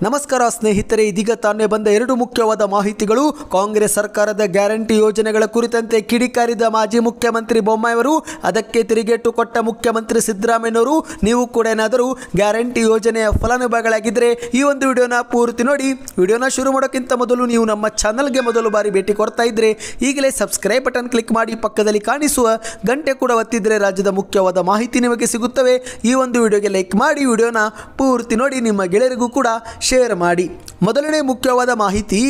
ನಮಸ್ಕಾರ ಸ್ನೇಹಿತರೆ, ಇದೀಗ ತಾನೇ ಬಂದ ಎರಡು ಮುಖ್ಯವಾದ ಮಾಹಿತಿಗಳು. ಕಾಂಗ್ರೆಸ್ ಸರ್ಕಾರದ ಗ್ಯಾರಂಟಿ ಯೋಜನೆಗಳ ಕುರಿತಂತೆ ಕಿಡಿಕಾರಿದ ಮಾಜಿ ಮುಖ್ಯಮಂತ್ರಿ ಬೊಮ್ಮಾಯಿಯವರು, ಅದಕ್ಕೆ ತಿರುಗೇಟು ಕೊಟ್ಟ ಮುಖ್ಯಮಂತ್ರಿ ಸಿದ್ದರಾಮಯ್ಯನವರು. ನೀವು ಕೂಡ ಏನಾದರೂ ಗ್ಯಾರಂಟಿ ಯೋಜನೆಯ ಫಲಾನುಭವಿಗಳಾಗಿದ್ದರೆ ಈ ಒಂದು ವಿಡಿಯೋನ ಪೂರ್ತಿ ನೋಡಿ. ವಿಡಿಯೋನ ಶುರು ಮಾಡೋಕ್ಕಿಂತ ಮೊದಲು ನೀವು ನಮ್ಮ ಚಾನಲ್ಗೆ ಮೊದಲು ಬಾರಿ ಭೇಟಿ ಕೊಡ್ತಾ ಇದ್ರೆ ಈಗಲೇ ಸಬ್ಸ್ಕ್ರೈಬ್ ಬಟನ್ ಕ್ಲಿಕ್ ಮಾಡಿ, ಪಕ್ಕದಲ್ಲಿ ಕಾಣಿಸುವ ಗಂಟೆ ಕೂಡ ಒತ್ತಿದ್ರೆ ರಾಜ್ಯದ ಮುಖ್ಯವಾದ ಮಾಹಿತಿ ನಿಮಗೆ ಸಿಗುತ್ತವೆ. ಈ ಒಂದು ವಿಡಿಯೋಗೆ ಲೈಕ್ ಮಾಡಿ, ವಿಡಿಯೋನ ಪೂರ್ತಿ ನೋಡಿ, ನಿಮ್ಮ ಗೆಳೆಯರಿಗೂ ಕೂಡ ಶೇರ್ ಮಾಡಿ. ಮೊದಲನೇ ಮುಖ್ಯವಾದ ಮಾಹಿತಿ,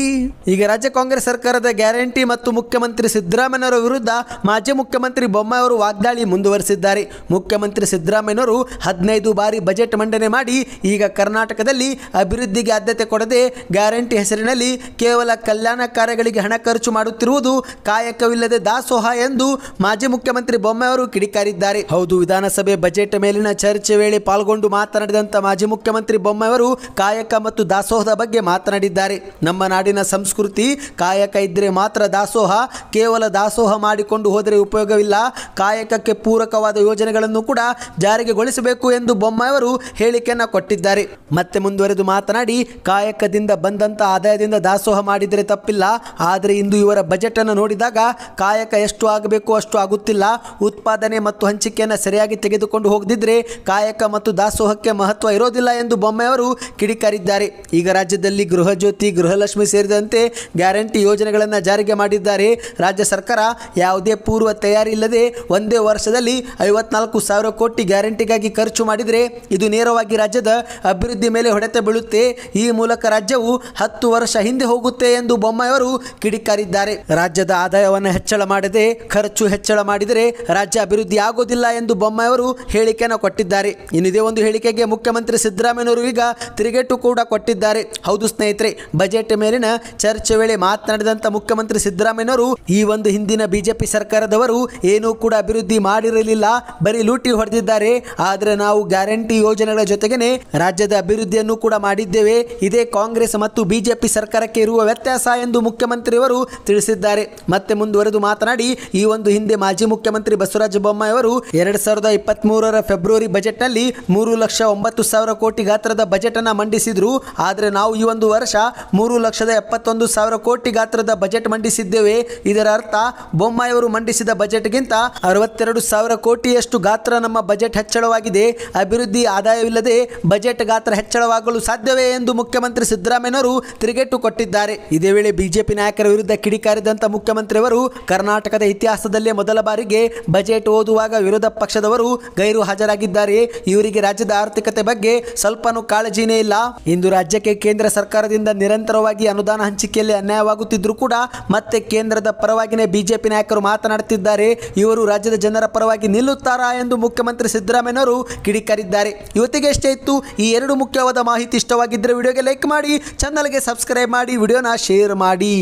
ಈಗ ರಾಜ್ಯ ಕಾಂಗ್ರೆಸ್ ಸರ್ಕಾರದ ಗ್ಯಾರಂಟಿ ಮತ್ತು ಮುಖ್ಯಮಂತ್ರಿ ಸಿದ್ದರಾಮಯ್ಯನವರ ವಿರುದ್ಧ ಮಾಜಿ ಮುಖ್ಯಮಂತ್ರಿ ಬೊಮ್ಮಾಯಿ ಅವರು ವಾಗ್ದಾಳಿ ಮುಂದುವರೆಸಿದ್ದಾರೆ. ಮುಖ್ಯಮಂತ್ರಿ ಸಿದ್ದರಾಮಯ್ಯನವರು 15 ಬಾರಿ ಬಜೆಟ್ ಮಂಡನೆ ಮಾಡಿ ಈಗ ಕರ್ನಾಟಕದಲ್ಲಿ ಅಭಿವೃದ್ಧಿಗೆ ಆದ್ಯತೆ ಕೊಡದೆ ಗ್ಯಾರಂಟಿ ಹೆಸರಿನಲ್ಲಿ ಕೇವಲ ಕಲ್ಯಾಣ ಕಾರ್ಯಗಳಿಗೆ ಹಣ ಖರ್ಚು ಮಾಡುತ್ತಿರುವುದು ಕಾಯಕವಿಲ್ಲದೆ ದಾಸೋಹ ಎಂದು ಮಾಜಿ ಮುಖ್ಯಮಂತ್ರಿ ಬೊಮ್ಮಾಯಿ ಅವರು ಕಿಡಿಕಾರಿದ್ದಾರೆ. ಹೌದು, ವಿಧಾನಸಭೆ ಬಜೆಟ್ ಮೇಲಿನ ಚರ್ಚೆ ವೇಳೆ ಪಾಲ್ಗೊಂಡು ಮಾತನಾಡಿದಂಥ ಮಾಜಿ ಮುಖ್ಯಮಂತ್ರಿ ಬೊಮ್ಮಾಯಿ ಅವರು ಕಾಯಕ ಮತ್ತು ದಾಸೋಹದ ಬಗ್ಗೆ ಮಾತನಾಡಿದ್ದಾರೆ. ನಮ್ಮ ನಾಡಿನ ಸಂಸ್ಕೃತಿ ಕಾಯಕ ಇದ್ದರೆ ಮಾತ್ರ ದಾಸೋಹ, ಕೇವಲ ದಾಸೋಹ ಮಾಡಿಕೊಂಡು ಹೋದರೆ ಉಪಯೋಗವಿಲ್ಲ. ಕಾಯಕಕ್ಕೆ ಪೂರಕವಾದ ಯೋಜನೆಗಳನ್ನು ಕೂಡ ಜಾರಿಗೆಗೊಳಿಸಬೇಕು ಎಂದು ಬೊಮ್ಮಾಯಿ ಅವರು ಹೇಳಿಕೆಯನ್ನು ಕೊಟ್ಟಿದ್ದಾರೆ. ಮತ್ತೆ ಮುಂದುವರೆದು ಮಾತನಾಡಿ, ಕಾಯಕದಿಂದ ಬಂದಂಥ ಆದಾಯದಿಂದ ದಾಸೋಹ ಮಾಡಿದರೆ ತಪ್ಪಿಲ್ಲ, ಆದರೆ ಇಂದು ಇವರ ಬಜೆಟ್ ಅನ್ನು ನೋಡಿದಾಗ ಕಾಯಕ ಎಷ್ಟು ಆಗಬೇಕು ಅಷ್ಟು ಆಗುತ್ತಿಲ್ಲ. ಉತ್ಪಾದನೆ ಮತ್ತು ಹಂಚಿಕೆಯನ್ನು ಸರಿಯಾಗಿ ತೆಗೆದುಕೊಂಡು ಹೋಗದಿದ್ದರೆ ಕಾಯಕ ಮತ್ತು ದಾಸೋಹಕ್ಕೆ ಮಹತ್ವ ಇರೋದಿಲ್ಲ ಎಂದು ಬೊಮ್ಮಾಯಿ ಅವರು ಕಿಡಿಕಾರಿದ್ದಾರೆ. ಈಗ ರಾಜ್ಯದಲ್ಲಿ ಗೃಹ ಜ್ಯೋತಿ, ಗೃಹಲಕ್ಷ್ಮಿ ಸೇರಿದಂತೆ ಗ್ಯಾರಂಟಿ ಯೋಜನೆಗಳನ್ನು ಜಾರಿಗೆ ಮಾಡಿದ್ದಾರೆ. ರಾಜ್ಯ ಸರ್ಕಾರ ಯಾವುದೇ ಪೂರ್ವ ತಯಾರಿ ಇಲ್ಲದೆ ಒಂದೇ ವರ್ಷದಲ್ಲಿ 54,000 ಕೋಟಿ ಗ್ಯಾರಂಟಿಗಾಗಿ ಖರ್ಚು ಮಾಡಿದರೆ ಇದು ನೇರವಾಗಿ ರಾಜ್ಯದ ಅಭಿವೃದ್ಧಿ ಮೇಲೆ ಹೊಡೆತ ಬೀಳುತ್ತೆ. ಈ ಮೂಲಕ ರಾಜ್ಯವು 10 ವರ್ಷ ಹಿಂದೆ ಹೋಗುತ್ತೆ ಎಂದು ಬೊಮ್ಮಾಯಿ ಅವರು ಕಿಡಿಕಾರಿದ್ದಾರೆ. ರಾಜ್ಯದ ಆದಾಯವನ್ನು ಹೆಚ್ಚಳ ಮಾಡದೆ ಖರ್ಚು ಹೆಚ್ಚಳ ಮಾಡಿದರೆ ರಾಜ್ಯ ಅಭಿವೃದ್ಧಿ ಆಗೋದಿಲ್ಲ ಎಂದು ಬೊಮ್ಮಾಯಿ ಅವರು ಹೇಳಿಕೆಯನ್ನು ಕೊಟ್ಟಿದ್ದಾರೆ. ಇನ್ನಿದೇ ಒಂದು ಹೇಳಿಕೆಗೆ ಮುಖ್ಯಮಂತ್ರಿ ಸಿದ್ದರಾಮಯ್ಯನವರು ಈಗ ತಿರುಗೇಟು ಕೂಡ ಕೊಟ್ಟಿದ್ದಾರೆ. ಹೌದು ಸ್ನೇಹಿತರೆ, ಬಜೆಟ್ ಮೇಲಿನ ಚರ್ಚೆ ವೇಳೆ ಮಾತನಾಡಿದಂಥ ಮುಖ್ಯಮಂತ್ರಿ ಸಿದ್ದರಾಮಯ್ಯನವರು, ಈ ಒಂದು ಹಿಂದಿನ ಬಿಜೆಪಿ ಸರ್ಕಾರದವರು ಏನೂ ಕೂಡ ಅಭಿವೃದ್ಧಿ ಮಾಡಿರಲಿಲ್ಲ, ಬರೀ ಲೂಟಿ ಹೊಡೆದಿದ್ದಾರೆ. ಆದರೆ ನಾವು ಗ್ಯಾರಂಟಿ ಯೋಜನೆಗಳ ಜೊತೆಗೇನೆ ರಾಜ್ಯದ ಅಭಿವೃದ್ಧಿಯನ್ನು ಕೂಡ ಮಾಡಿದ್ದೇವೆ. ಇದೇ ಕಾಂಗ್ರೆಸ್ ಮತ್ತು ಬಿಜೆಪಿ ಸರ್ಕಾರಕ್ಕೆ ಇರುವ ವ್ಯತ್ಯಾಸ ಎಂದು ಮುಖ್ಯಮಂತ್ರಿಯವರು ತಿಳಿಸಿದ್ದಾರೆ. ಮತ್ತೆ ಮುಂದುವರೆದು ಮಾತನಾಡಿ, ಈ ಒಂದು ಹಿಂದೆ ಮಾಜಿ ಮುಖ್ಯಮಂತ್ರಿ ಬಸವರಾಜ ಬೊಮ್ಮಾಯಿ ಅವರು 2023ರ ಫೆಬ್ರವರಿ ಬಜೆಟ್ನಲ್ಲಿ 3,09,000 ಕೋಟಿ ಗಾತ್ರದ ಬಜೆಟ್ ಅನ್ನು ಮಂಡಿಸಿದ್ರು. ಆದರೆ ನಾವು ಈ ಒಂದು ವರ್ಷ 3,71,000 ಕೋಟಿ ಗಾತ್ರದ ಬಜೆಟ್ ಮಂಡಿಸಿದ್ದೇವೆ. ಇದರ ಅರ್ಥ ಬೊಮ್ಮಾಯಿ ಅವರು ಮಂಡಿಸಿದ ಬಜೆಟ್ಗಿಂತ 62,000 ಕೋಟಿಯಷ್ಟು ಗಾತ್ರ ನಮ್ಮ ಬಜೆಟ್ ಹೆಚ್ಚಳವಾಗಿದೆ. ಅಭಿವೃದ್ಧಿ ಆದಾಯವಿಲ್ಲದೆ ಬಜೆಟ್ ಗಾತ್ರ ಹೆಚ್ಚಳವಾಗಲು ಸಾಧ್ಯವೇ ಎಂದು ಮುಖ್ಯಮಂತ್ರಿ ಸಿದ್ದರಾಮಯ್ಯನವರು ತಿರುಗೇಟು ಕೊಟ್ಟಿದ್ದಾರೆ. ಇದೇ ವೇಳೆ ಬಿಜೆಪಿ ನಾಯಕರ ವಿರುದ್ಧ ಕಿಡಿಕಾರಿದಂಥ ಮುಖ್ಯಮಂತ್ರಿಯವರು, ಕರ್ನಾಟಕದ ಇತಿಹಾಸದಲ್ಲೇ ಮೊದಲ ಬಾರಿಗೆ ಬಜೆಟ್ ಓದುವಾಗ ವಿರೋಧ ಪಕ್ಷದವರು ಗೈರು ಹಾಜರಾಗಿದ್ದಾರೆ. ಇವರಿಗೆ ರಾಜ್ಯದ ಆರ್ಥಿಕತೆ ಬಗ್ಗೆ ಸ್ವಲ್ಪನೂ ಕಾಳಜಿನೇ ಇಲ್ಲ. ಇಂದು ರಾಜ್ಯಕ್ಕೆ ಕೇಂದ್ರ ಸರ್ಕಾರದಿಂದ ನಿರಂತರವಾಗಿ ಅನುದಾನ ಹಂಚಿಕೆಯಲ್ಲಿ ಅನ್ಯಾಯವಾಗುತ್ತಿದ್ದರೂ ಕೂಡ ಮತ್ತೆ ಕೇಂದ್ರದ ಪರವಾಗಿನೇ ಬಿಜೆಪಿ ನಾಯಕರು ಮಾತನಾಡುತ್ತಿದ್ದಾರೆ. ಇವರು ರಾಜ್ಯದ ಜನರ ಪರವಾಗಿ ನಿಲ್ಲುತ್ತಾರಾ ಎಂದು ಮುಖ್ಯಮಂತ್ರಿ ಸಿದ್ದರಾಮಯ್ಯನವರು ಕಿಡಿಕಾರಿದ್ದಾರೆ. ಇವತ್ತಿಗೆ ಎಷ್ಟೇ ಇತ್ತು. ಈ ಎರಡು ಮುಖ್ಯವಾದ ಮಾಹಿತಿ ಇಷ್ಟವಾಗಿದ್ದರೆ ವಿಡಿಯೋಗೆ ಲೈಕ್ ಮಾಡಿ, ಚಾನಲ್ಗೆ ಸಬ್ಸ್ಕ್ರೈಬ್ ಮಾಡಿ, ವಿಡಿಯೋನ ಶೇರ್ ಮಾಡಿ.